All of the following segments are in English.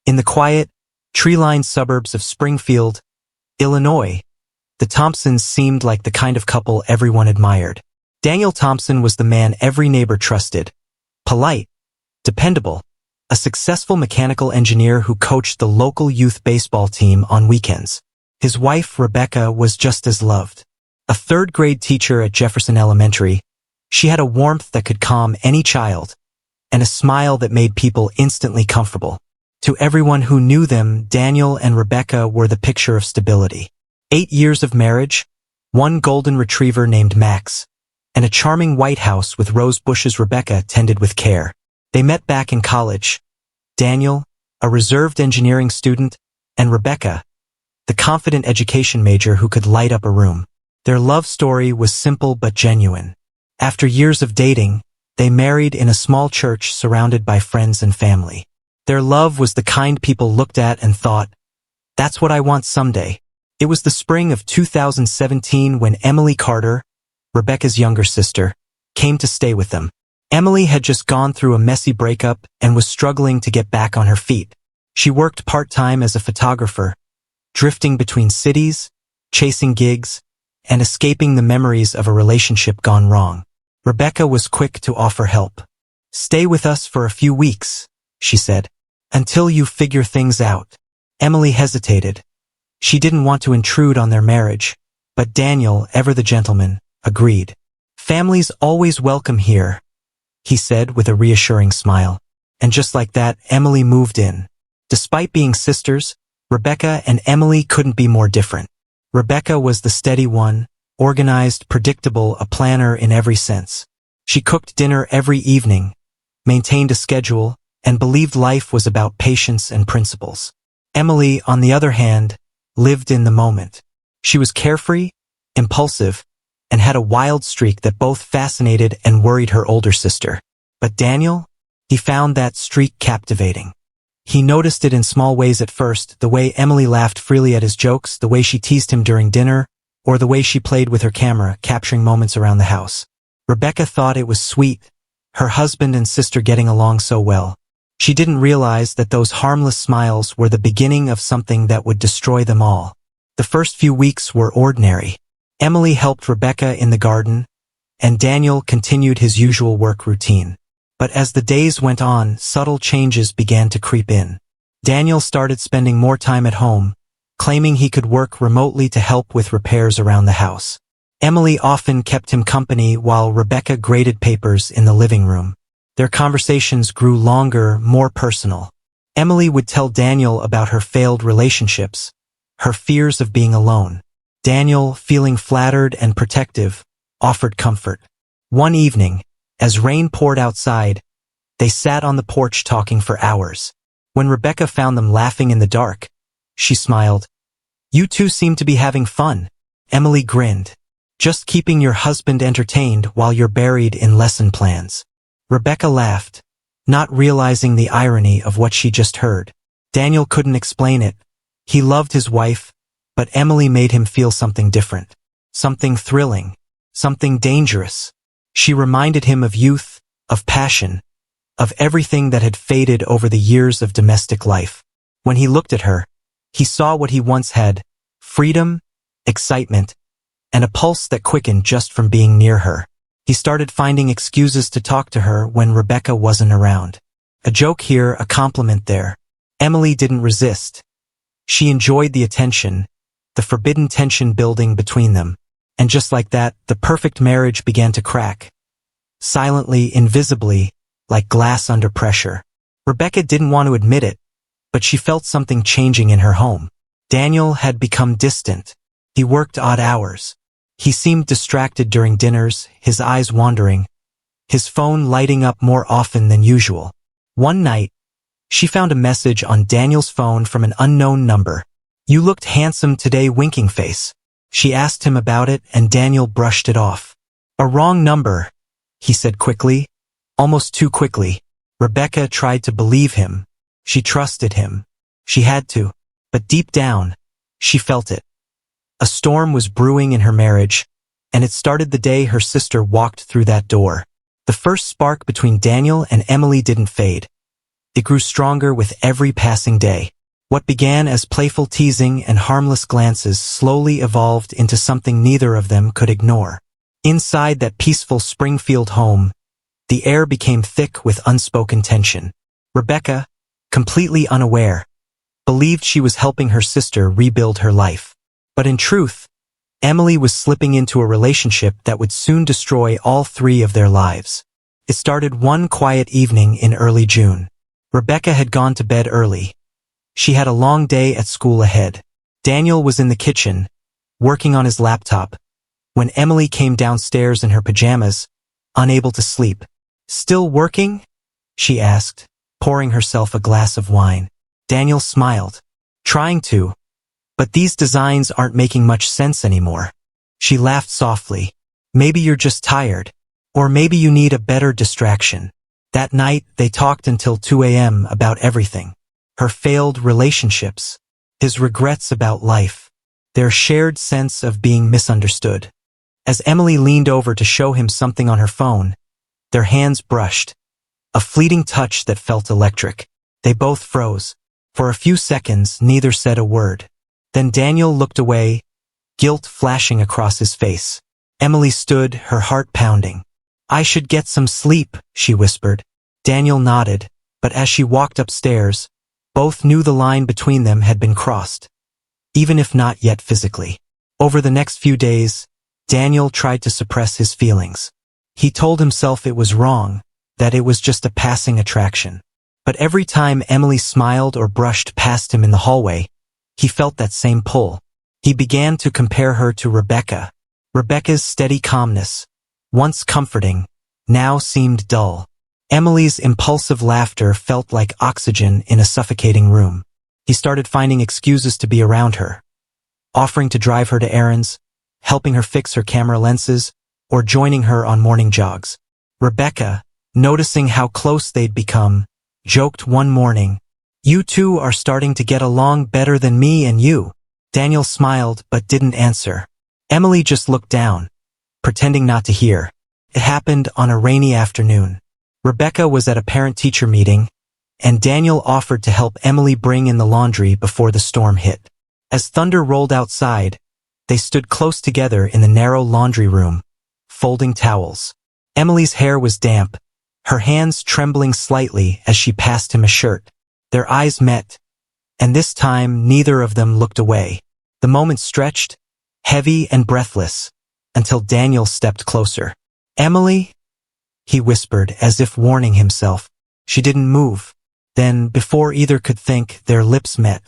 In the quiet, tree-lined suburbs of Springfield, Illinois, the Thompsons seemed like the kind of couple everyone admired. Daniel Thompson was the man every neighbor trusted. Polite, dependable, a successful mechanical engineer who coached the local youth baseball team on weekends. His wife, Rebecca, was just as loved. A third-grade teacher at Jefferson Elementary, she had a warmth that could calm any child, and a smile that made people instantly comfortable. To everyone who knew them, Daniel and Rebecca were the picture of stability. 8 years of marriage, one golden retriever named Max, and a charming White House with rose bushes Rebecca tended with care. They met back in college. Daniel, a reserved engineering student, and Rebecca, the confident education major who could light up a room. Their love story was simple but genuine. After years of dating, they married in a small church surrounded by friends and family. Their love was the kind people looked at and thought, "That's what I want someday." It was the spring of 2017 when Emily Carter, Rebecca's younger sister, came to stay with them. Emily had just gone through a messy breakup and was struggling to get back on her feet. She worked part-time as a photographer, drifting between cities, chasing gigs, and escaping the memories of a relationship gone wrong. Rebecca was quick to offer help. "Stay with us for a few weeks," she said, "until you figure things out." Emily hesitated. She didn't want to intrude on their marriage, but Daniel, ever the gentleman, agreed. "Family's always welcome here," he said with a reassuring smile. And just like that, Emily moved in. Despite being sisters, Rebecca and Emily couldn't be more different. Rebecca was the steady one, organized, predictable, a planner in every sense. She cooked dinner every evening, maintained a schedule, and believed life was about patience and principles. Emily, on the other hand, lived in the moment. She was carefree, impulsive, and had a wild streak that both fascinated and worried her older sister. But Daniel? He found that streak captivating. He noticed it in small ways at first, the way Emily laughed freely at his jokes, the way she teased him during dinner, or the way she played with her camera, capturing moments around the house. Rebecca thought it was sweet, her husband and sister getting along so well. She didn't realize that those harmless smiles were the beginning of something that would destroy them all. The first few weeks were ordinary. Emily helped Rebecca in the garden, and Daniel continued his usual work routine. But as the days went on, subtle changes began to creep in. Daniel started spending more time at home, claiming he could work remotely to help with repairs around the house. Emily often kept him company while Rebecca graded papers in the living room. Their conversations grew longer, more personal. Emily would tell Daniel about her failed relationships, her fears of being alone. Daniel, feeling flattered and protective, offered comfort. One evening, as rain poured outside, they sat on the porch talking for hours. When Rebecca found them laughing in the dark, she smiled. "You two seem to be having fun." Emily grinned. "Just keeping your husband entertained while you're buried in lesson plans." Rebecca laughed, not realizing the irony of what she just heard. Daniel couldn't explain it. He loved his wife, but Emily made him feel something different. Something thrilling. Something dangerous. She reminded him of youth, of passion, of everything that had faded over the years of domestic life. When he looked at her, he saw what he once had: freedom, excitement, and a pulse that quickened just from being near her. He started finding excuses to talk to her when Rebecca wasn't around. A joke here, a compliment there. Emily didn't resist. She enjoyed the attention, the forbidden tension building between them. And just like that, the perfect marriage began to crack. Silently, invisibly, like glass under pressure. Rebecca didn't want to admit it, but she felt something changing in her home. Daniel had become distant. He worked odd hours. He seemed distracted during dinners, his eyes wandering, his phone lighting up more often than usual. One night, she found a message on Daniel's phone from an unknown number. "You looked handsome today, winking face." She asked him about it, and Daniel brushed it off. "A wrong number," he said quickly, almost too quickly. Rebecca tried to believe him. She trusted him. She had to. But deep down, she felt it. A storm was brewing in her marriage, and it started the day her sister walked through that door. The first spark between Daniel and Emily didn't fade. It grew stronger with every passing day. What began as playful teasing and harmless glances slowly evolved into something neither of them could ignore. Inside that peaceful Springfield home, the air became thick with unspoken tension. Rebecca, completely unaware, believed she was helping her sister rebuild her life. But in truth, Emily was slipping into a relationship that would soon destroy all three of their lives. It started one quiet evening in early June. Rebecca had gone to bed early. She had a long day at school ahead. Daniel was in the kitchen, working on his laptop, when Emily came downstairs in her pajamas, unable to sleep. "Still working?" she asked, pouring herself a glass of wine. Daniel smiled. "Trying to. But these designs aren't making much sense anymore." She laughed softly. "Maybe you're just tired. Or maybe you need a better distraction." That night, they talked until 2 a.m. about everything. Her failed relationships, his regrets about life, their shared sense of being misunderstood. As Emily leaned over to show him something on her phone, their hands brushed, a fleeting touch that felt electric. They both froze. For a few seconds, neither said a word. Then Daniel looked away, guilt flashing across his face. Emily stood, her heart pounding. "I should get some sleep," she whispered. Daniel nodded, but as she walked upstairs, both knew the line between them had been crossed, even if not yet physically. Over the next few days, Daniel tried to suppress his feelings. He told himself it was wrong, that it was just a passing attraction. But every time Emily smiled or brushed past him in the hallway, he felt that same pull. He began to compare her to Rebecca. Rebecca's steady calmness, once comforting, now seemed dull. Emily's impulsive laughter felt like oxygen in a suffocating room. He started finding excuses to be around her, offering to drive her to errands, helping her fix her camera lenses, or joining her on morning jogs. Rebecca, noticing how close they'd become, joked one morning, "You two are starting to get along better than me and you." Daniel smiled but didn't answer. Emily just looked down, pretending not to hear. It happened on a rainy afternoon. Rebecca was at a parent-teacher meeting, and Daniel offered to help Emily bring in the laundry before the storm hit. As thunder rolled outside, they stood close together in the narrow laundry room, folding towels. Emily's hair was damp, her hands trembling slightly as she passed him a shirt. Their eyes met, and this time neither of them looked away. The moment stretched, heavy and breathless, until Daniel stepped closer. "Emily?" he whispered as if warning himself. She didn't move. Then, before either could think, their lips met.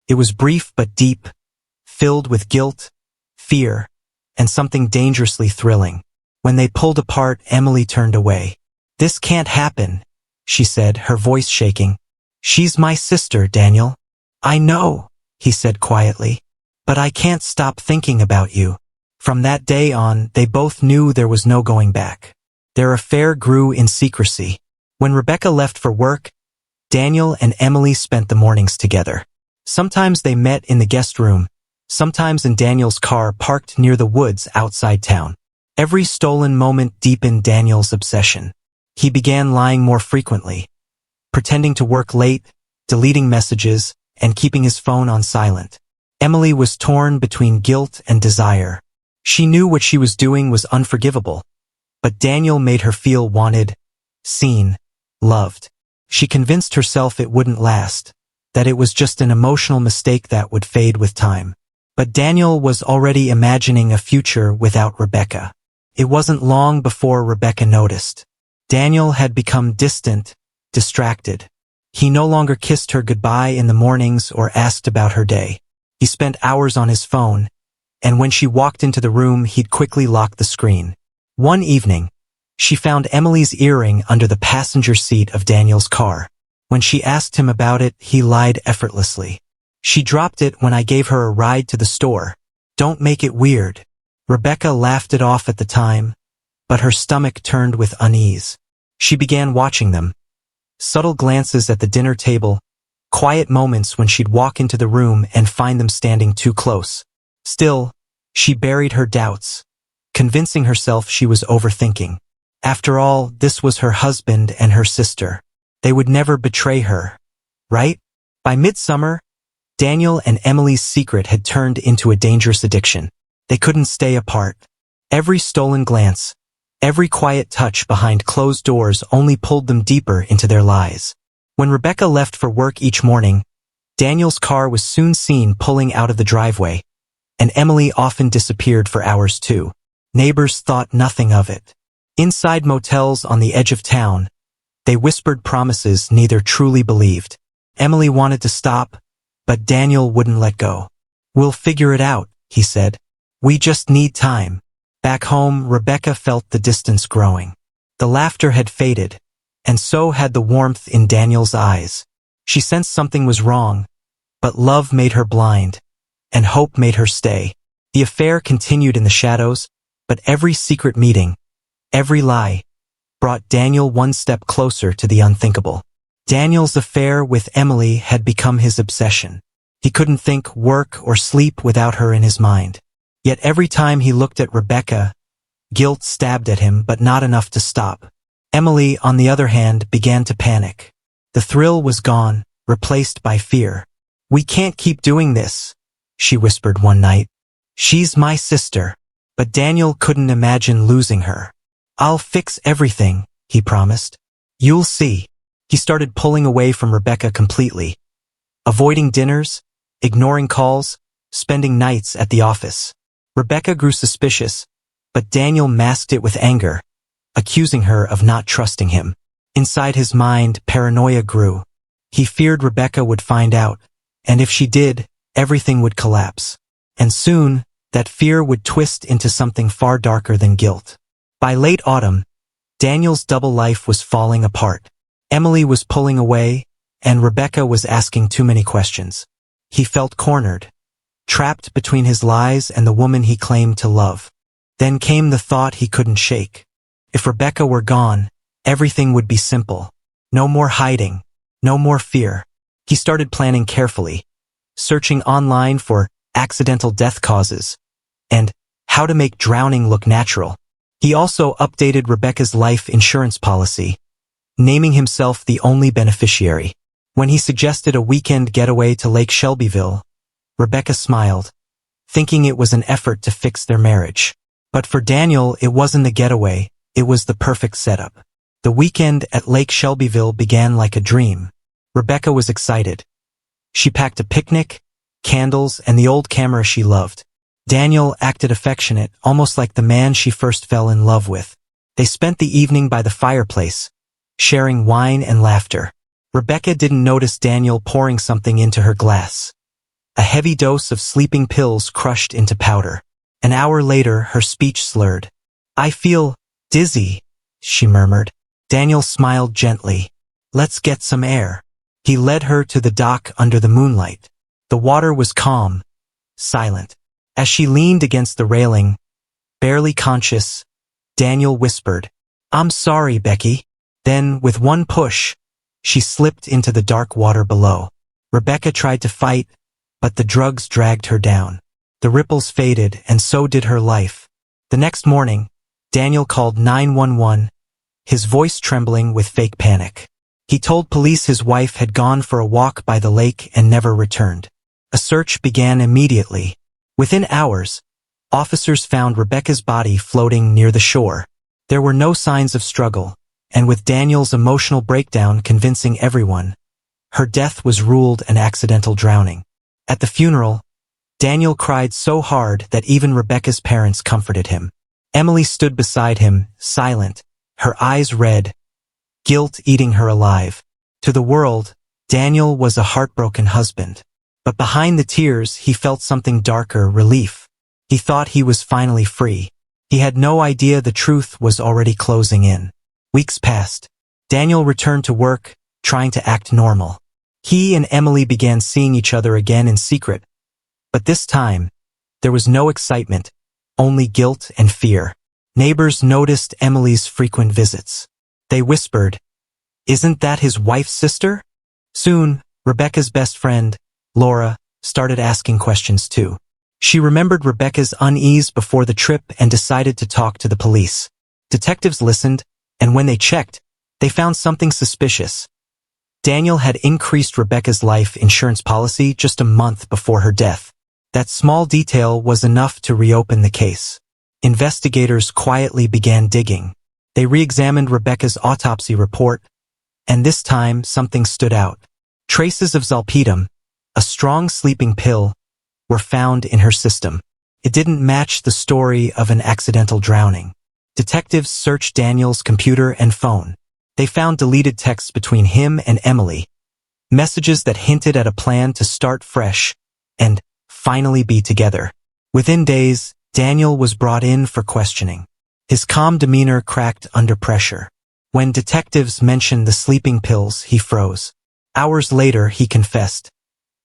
It was brief but deep, filled with guilt, fear, and something dangerously thrilling. When they pulled apart, Emily turned away. "This can't happen," she said, her voice shaking. "She's my sister, Daniel." "I know," he said quietly, "but I can't stop thinking about you." From that day on, they both knew there was no going back. Their affair grew in secrecy. When Rebecca left for work, Daniel and Emily spent the mornings together. Sometimes they met in the guest room, sometimes in Daniel's car parked near the woods outside town. Every stolen moment deepened Daniel's obsession. He began lying more frequently, pretending to work late, deleting messages, and keeping his phone on silent. Emily was torn between guilt and desire. She knew what she was doing was unforgivable, but Daniel made her feel wanted, seen, loved. She convinced herself it wouldn't last, that it was just an emotional mistake that would fade with time. But Daniel was already imagining a future without Rebecca. It wasn't long before Rebecca noticed. Daniel had become distant, distracted. He no longer kissed her goodbye in the mornings or asked about her day. He spent hours on his phone, and when she walked into the room, he'd quickly lock the screen. One evening, she found Emily's earring under the passenger seat of Daniel's car. When she asked him about it, he lied effortlessly. "She dropped it when I gave her a ride to the store. Don't make it weird." Rebecca laughed it off at the time, but her stomach turned with unease. She began watching them. Subtle glances at the dinner table, quiet moments when she'd walk into the room and find them standing too close. Still, she buried her doubts, convincing herself she was overthinking. After all, this was her husband and her sister. They would never betray her, right? By midsummer, Daniel and Emily's secret had turned into a dangerous addiction. They couldn't stay apart. Every stolen glance, every quiet touch behind closed doors only pulled them deeper into their lies. When Rebecca left for work each morning, Daniel's car was soon seen pulling out of the driveway, and Emily often disappeared for hours too. Neighbors thought nothing of it. Inside motels on the edge of town, they whispered promises neither truly believed. Emily wanted to stop, but Daniel wouldn't let go. "We'll figure it out," he said. "We just need time." Back home, Rebecca felt the distance growing. The laughter had faded, and so had the warmth in Daniel's eyes. She sensed something was wrong, but love made her blind, and hope made her stay. The affair continued in the shadows, but every secret meeting, every lie, brought Daniel one step closer to the unthinkable. Daniel's affair with Emily had become his obsession. He couldn't think, work, or sleep without her in his mind. Yet every time he looked at Rebecca, guilt stabbed at him, but not enough to stop. Emily, on the other hand, began to panic. The thrill was gone, replaced by fear. "We can't keep doing this," she whispered one night. "She's my sister." But Daniel couldn't imagine losing her. "I'll fix everything," he promised. "You'll see." He started pulling away from Rebecca completely, avoiding dinners, ignoring calls, spending nights at the office. Rebecca grew suspicious, but Daniel masked it with anger, accusing her of not trusting him. Inside his mind, paranoia grew. He feared Rebecca would find out, and if she did, everything would collapse. And soon, that fear would twist into something far darker than guilt. By late autumn, Daniel's double life was falling apart. Emily was pulling away, and Rebecca was asking too many questions. He felt cornered, trapped between his lies and the woman he claimed to love. Then came the thought he couldn't shake. If Rebecca were gone, everything would be simple. No more hiding, no more fear. He started planning carefully, searching online for accidental death causes and how to make drowning look natural. He also updated Rebecca's life insurance policy, naming himself the only beneficiary. When he suggested a weekend getaway to Lake Shelbyville, Rebecca smiled, thinking it was an effort to fix their marriage. But for Daniel, it wasn't a getaway, it was the perfect setup. The weekend at Lake Shelbyville began like a dream. Rebecca was excited. She packed a picnic, candles, and the old camera she loved. Daniel acted affectionate, almost like the man she first fell in love with. They spent the evening by the fireplace, sharing wine and laughter. Rebecca didn't notice Daniel pouring something into her glass. A heavy dose of sleeping pills crushed into powder. An hour later, her speech slurred. "I feel dizzy," she murmured. Daniel smiled gently. "Let's get some air." He led her to the dock under the moonlight. The water was calm, silent. As she leaned against the railing, barely conscious, Daniel whispered, "I'm sorry, Becky." Then, with one push, she slipped into the dark water below. Rebecca tried to fight, but the drugs dragged her down. The ripples faded, and so did her life. The next morning, Daniel called 911, his voice trembling with fake panic. He told police his wife had gone for a walk by the lake and never returned. A search began immediately. Within hours, officers found Rebecca's body floating near the shore. There were no signs of struggle, and with Daniel's emotional breakdown convincing everyone, her death was ruled an accidental drowning. At the funeral, Daniel cried so hard that even Rebecca's parents comforted him. Emily stood beside him, silent, her eyes red, guilt eating her alive. To the world, Daniel was a heartbroken husband. But behind the tears, he felt something darker, relief. He thought he was finally free. He had no idea the truth was already closing in. Weeks passed. Daniel returned to work, trying to act normal. He and Emily began seeing each other again in secret. But this time, there was no excitement, only guilt and fear. Neighbors noticed Emily's frequent visits. They whispered, "Isn't that his wife's sister?" Soon, Rebecca's best friend, Laura, started asking questions too. She remembered Rebecca's unease before the trip and decided to talk to the police. Detectives listened, and when they checked, they found something suspicious. Daniel had increased Rebecca's life insurance policy just a month before her death. That small detail was enough to reopen the case. Investigators quietly began digging. They re-examined Rebecca's autopsy report, and this time something stood out. Traces of zolpidem, a strong sleeping pill, were found in her system. It didn't match the story of an accidental drowning. Detectives searched Daniel's computer and phone. They found deleted texts between him and Emily, messages that hinted at a plan to start fresh and finally be together. Within days, Daniel was brought in for questioning. His calm demeanor cracked under pressure. When detectives mentioned the sleeping pills, he froze. Hours later, he confessed,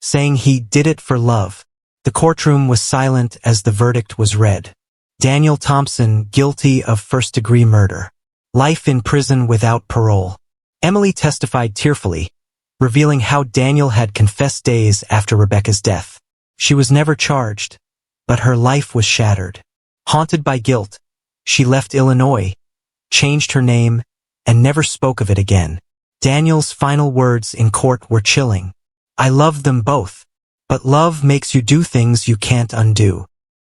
saying he did it for love. The courtroom was silent as the verdict was read. Daniel Thompson guilty of first-degree murder. Life in prison without parole. Emily testified tearfully, revealing how Daniel had confessed days after Rebecca's death. She was never charged, but her life was shattered. Haunted by guilt, she left Illinois, changed her name, and never spoke of it again. Daniel's final words in court were chilling. "I love them both, but love makes you do things you can't undo."